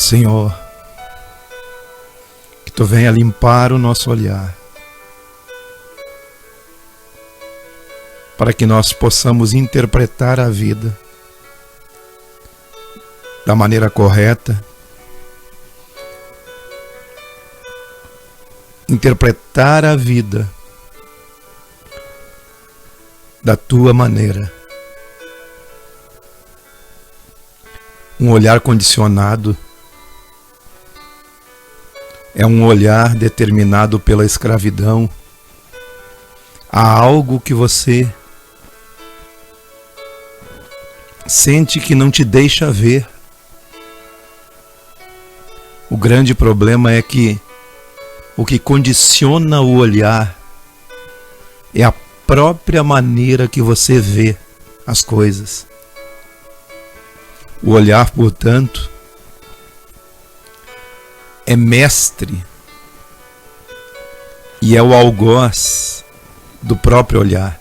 Senhor, que Tu venha limpar o nosso olhar, para que nós possamos interpretar a vida da maneira correta, interpretar a vida da Tua maneira. Um olhar condicionado é um olhar determinado pela escravidão a algo que você sente que não te deixa ver. O grande problema é que o que condiciona o olhar é a própria maneira que você vê as coisas. O olhar, portanto, é mestre e é o algoz do próprio olhar.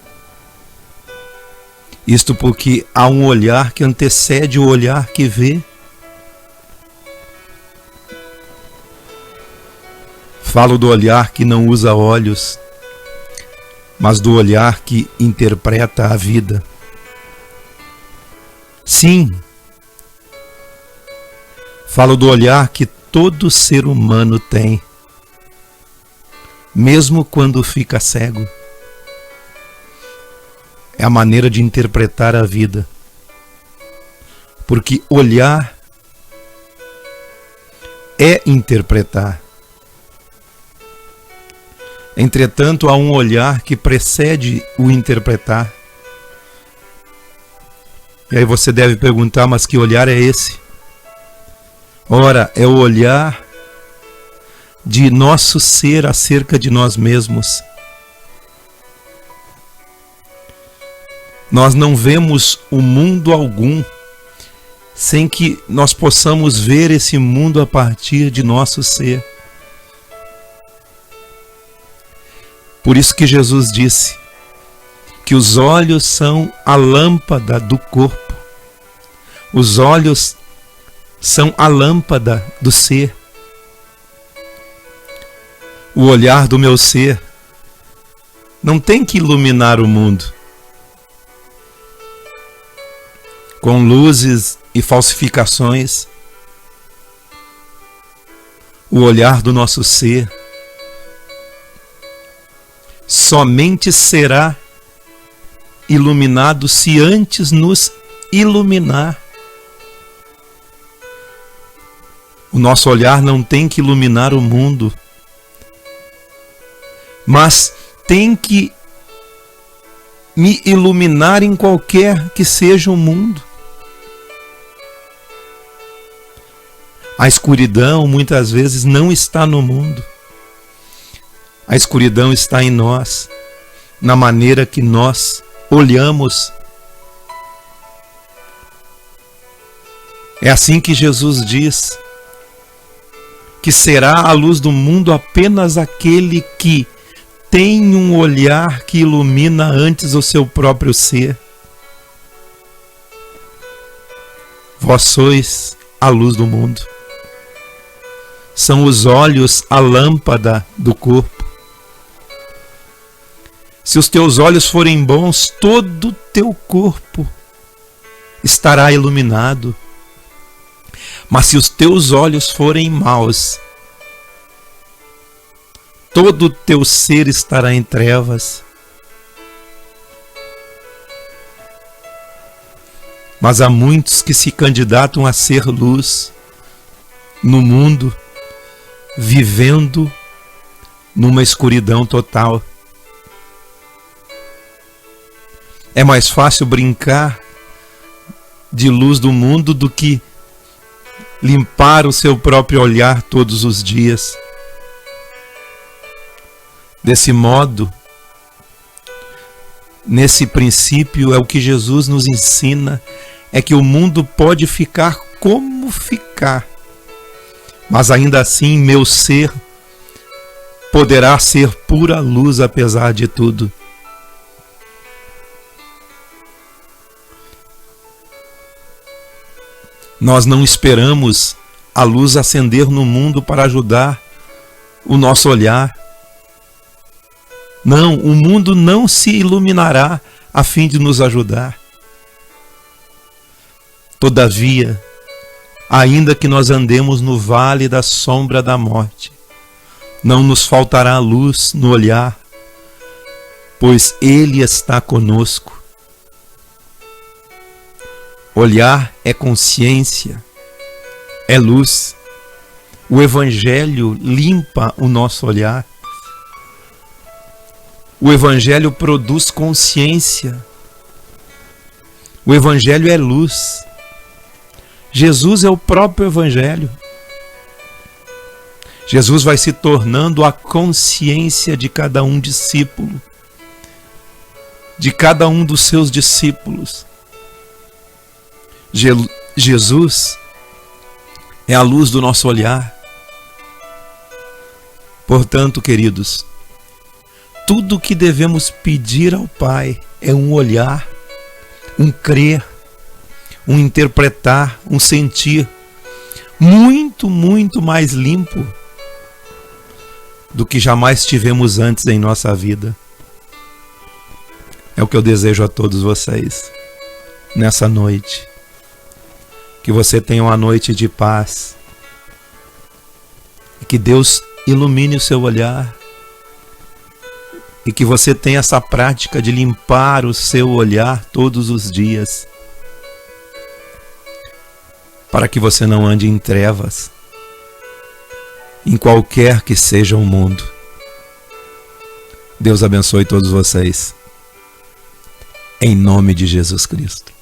Isto porque há um olhar que antecede o olhar que vê. Falo do olhar que não usa olhos, mas do olhar que interpreta a vida. Sim, falo do olhar que todo ser humano tem, mesmo quando fica cego. É a maneira de interpretar a vida, porque olhar é interpretar. Entretanto, há um olhar que precede o interpretar. E aí você deve perguntar, mas que olhar é esse? Ora, é o olhar de nosso ser acerca de nós mesmos. Nós não vemos o mundo algum sem que nós possamos ver esse mundo a partir de nosso ser. Por isso que Jesus disse que os olhos são a lâmpada do corpo. Os olhos são a lâmpada do ser. O olhar do meu ser não tem que iluminar o mundo com luzes e falsificações. O olhar do nosso ser somente será iluminado se antes nos iluminar. O nosso olhar não tem que iluminar o mundo, mas tem que me iluminar em qualquer que seja o mundo. A escuridão muitas vezes não está no mundo. A escuridão está em nós, na maneira que nós olhamos. É assim que Jesus diz que será a luz do mundo apenas aquele que tem um olhar que ilumina antes o seu próprio ser. Vós sois a luz do mundo. São os olhos a lâmpada do corpo. Se os teus olhos forem bons, todo o teu corpo estará iluminado. Mas se os teus olhos forem maus, todo o teu ser estará em trevas. Mas há muitos que se candidatam a ser luz no mundo, vivendo numa escuridão total. É mais fácil brincar de luz do mundo do que limpar o seu próprio olhar todos os dias. Desse modo, nesse princípio é o que Jesus nos ensina, é que o mundo pode ficar como ficar, mas ainda assim meu ser poderá ser pura luz apesar de tudo. Nós não esperamos a luz acender no mundo para ajudar o nosso olhar. Não, o mundo não se iluminará a fim de nos ajudar. Todavia, ainda que nós andemos no vale da sombra da morte, não nos faltará luz no olhar, pois Ele está conosco. Olhar é consciência, é luz. O Evangelho limpa o nosso olhar. O Evangelho produz consciência. O Evangelho é luz. Jesus é o próprio Evangelho. Jesus vai se tornando a consciência de cada um discípulo, de cada um dos seus discípulos. Jesus é a luz do nosso olhar. Portanto, queridos, tudo o que devemos pedir ao Pai é um olhar, um crer, um interpretar, um sentir muito, muito mais limpo do que jamais tivemos antes em nossa vida. É o que eu desejo a todos vocês nessa noite. Que você tenha uma noite de paz. E que Deus ilumine o seu olhar. E que você tenha essa prática de limpar o seu olhar todos os dias. Para que você não ande em trevas, em qualquer que seja o mundo. Deus abençoe todos vocês. Em nome de Jesus Cristo.